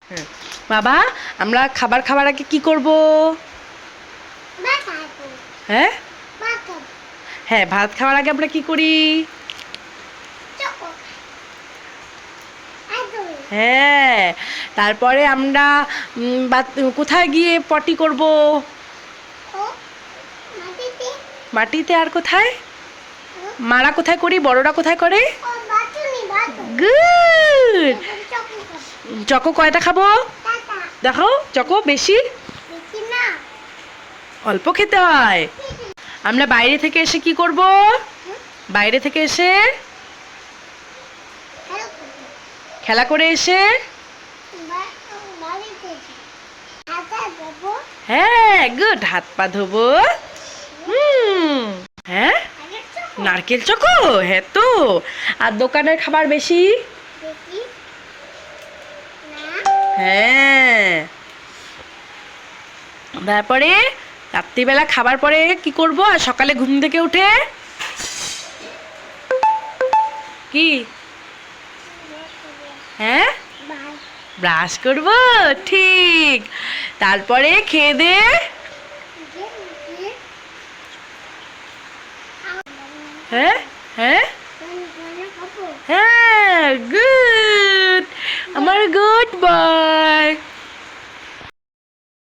হ্যাঁ বাবা, আমরা খাবার খাওয়ার আগে কি করব? হ্যাঁ হ্যাঁ, ভাত খাওয়ার আগে আমরা কি করি? হ্যাঁ, তারপরে আমরা কোথায় গিয়ে পটি করব? মাটিতে। আর কোথায়? মারা কোথায় করি, বড়রা কোথায় করে? গুড। চকো কয়টা খাবো? দেখো, চকো বেশি অল্প খেতে হয়। আমরা বাইরে থেকে এসে কি করব? বাইরে থেকে এসে খেলা করে এসে হ্যাঁ গুড, হাত পা ধোবো। হ্যাঁ, নারকেল চকো, হ্যাঁ তো। আর দোকানের খাবার বেশি? হ্যাঁ। তারপরে রাত্রিবেলা খাবার পরে কি করব? আর সকালে ঘুম থেকে উঠে কি? হ্যাঁ, ব্রাশ করব, ঠিক। তারপরে খেয়ে দে হ্যাঁ হ্যাঁ হ্যাঁ, গুড, আমার গুড বয়।